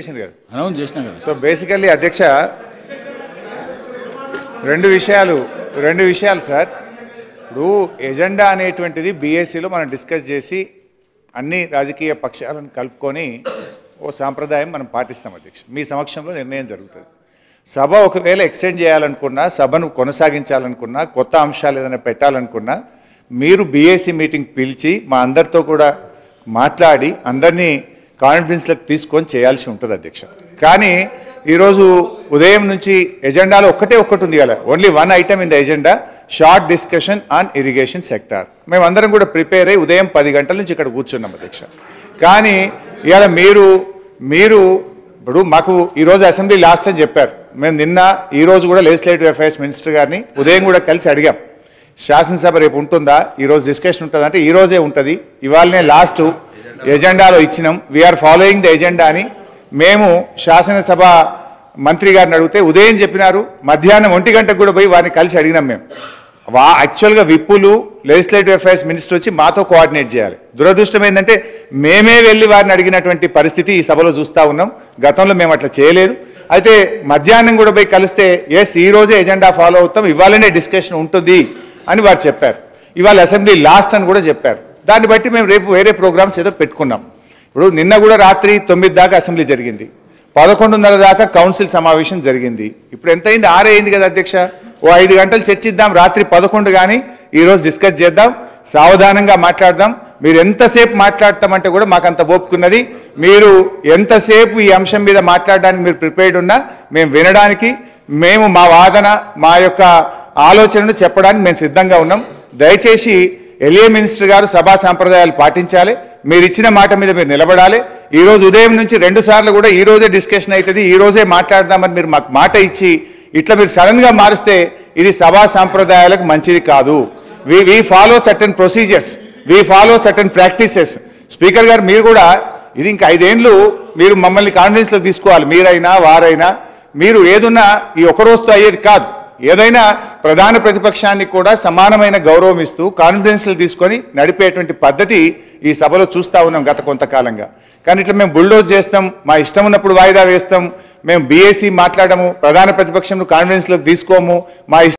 Announce చేసినా కదా. So basically అధ్యక్ష రెండు విషయాలు సార్. ఇప్పుడు ఎజెండా అనేటువంటిది బీఎస్సీలో మనం డిస్కస్ చేసి అన్ని రాజకీయ పక్షాలను కలుపుకొని ఓ సాంప్రదాయం మనం పాటిస్తాం అధ్యక్ష. మీ సమక్షంలో నిర్ణయం జరుగుతుంది. సభ ఒకవేళ ఎక్స్టెండ్ చేయాలనుకున్నా, సభను కొనసాగించాలనుకున్నా, కొత్త అంశాలు ఏదైనా పెట్టాలనుకున్నా మీరు బీఎస్సీ మీటింగ్ పిలిచి మా అందరితో కూడా మాట్లాడి అందరినీ కాన్ఫిడెన్స్లకు తీసుకొని చేయాల్సి ఉంటుంది అధ్యక్ష. కానీ ఈరోజు ఉదయం నుంచి ఎజెండాలో ఒక్కటి ఉంది కదా, only one item in the agenda, short discussion on irrigation sector. మేమందరం కూడా ప్రిపేర్ అయ్యి ఉదయం 10 గంటల నుంచి ఇక్కడ కూర్చున్నాం అధ్యక్ష. కానీ ఇవాళ మీరు ఇప్పుడు మాకు ఈరోజు అసెంబ్లీ లాస్ట్ అని చెప్పారు. మేము నిన్న ఈరోజు కూడా లెజిస్లేటివ్ అఫైర్స్ మినిస్టర్ గారిని ఉదయం కూడా కలిసి అడిగాం, శాసనసభ రేపు ఉంటుందా, ఈరోజు డిస్కషన్ ఉంటుందా అంటే ఈరోజే ఉంటుంది, ఇవాళనే లాస్ట్ ఎజెండాలో ఇచ్చినాం, వీఆర్ ఫాలోయింగ్ ద ఎజెండా అని మేము శాసనసభ మంత్రి గారిని అడిగితే ఉదయం చెప్పినారు. మధ్యాహ్నం 1 గంటకు కూడా పోయి వారిని కలిసి అడిగినాం. మేము యాక్చువల్గా విప్పులు లెజిస్లేటివ్ అఫైర్స్ మినిస్టర్ వచ్చి మాతో కోఆర్డినేట్ చేయాలి. దురదృష్టం ఏంటంటే మేమే వెళ్ళి వారిని అడిగినటువంటి పరిస్థితి ఈ సభలో చూస్తూ ఉన్నాం. గతంలో మేము అట్లా చేయలేదు. అయితే మధ్యాహ్నం కూడా పోయి కలిస్తే ఎస్ ఈ రోజే ఎజెండా ఫాలో అవుతాం, ఇవాళనే డిస్కషన్ ఉంటుంది అని వారు చెప్పారు. ఇవాళ అసెంబ్లీ లాస్ట్ అని కూడా చెప్పారు. దాన్ని బట్టి మేము రేపు వేరే ప్రోగ్రామ్స్ ఏదో పెట్టుకున్నాం. ఇప్పుడు నిన్న కూడా రాత్రి 9 దాకా అసెంబ్లీ జరిగింది, 11:30 దాకా కౌన్సిల్ సమావేశం జరిగింది. ఇప్పుడు ఎంత అయింది? 6 అయింది కదా అధ్యక్ష. ఓ 5 గంటలు చర్చిద్దాం, రాత్రి 11 కానీ ఈరోజు డిస్కస్ చేద్దాం, సావధానంగా మాట్లాడదాం. మీరు ఎంతసేపు మాట్లాడతామంటే కూడా మాకు అంత ఓపుకున్నది. మీరు ఎంతసేపు ఈ అంశం మీద మాట్లాడడానికి మీరు ప్రిపేర్డ్ ఉన్నా మేము వినడానికి, మేము మా వాదన మా యొక్క ఆలోచనను చెప్పడానికి మేము సిద్ధంగా ఉన్నాం. దయచేసి ఎల్ఏ మినిస్టర్ గారు సభా సాంప్రదాయాలు పాటించాలి, మీరు ఇచ్చిన మాట మీద మీరు నిలబడాలి. ఈరోజు ఉదయం నుంచి 2 సార్లు కూడా ఈ రోజే డిస్కషన్ అవుతుంది, ఈ రోజే మాట్లాడదామని మీరు మాకు మాట ఇచ్చి ఇట్లా మీరు సడన్గా మారిస్తే ఇది సభా సాంప్రదాయాలకు మంచిది కాదు. We follow certain procedures, we follow certain practices. Speaker గారు మీరు కూడా ఇది ఇంకా 5 ఏళ్ళు మీరు మమ్మల్ని కాన్ఫిడెన్స్లో తీసుకోవాలి. మీరైనా వారైనా మీరు ఏదున్నా ఈ ఒక రోజుతో అయ్యేది కాదు. ఏదైనా ప్రధాన ప్రతిపక్షాన్ని కూడా సమానమైన గౌరవం ఇస్తూ కాన్ఫిడెన్స్లు తీసుకొని నడిపేటువంటి పద్ధతి ఈ సభలో చూస్తూ ఉన్నాం గత కొంతకాలంగా. కానీ ఇట్లా మేము బుల్డోజ్ చేస్తాం, మా ఇష్టం ఉన్నప్పుడు వాయిదా వేస్తాం, మేము బీఎస్సీ మాట్లాడము, ప్రధాన ప్రతిపక్షంను కాన్ఫిడెన్స్లోకి తీసుకోము, మా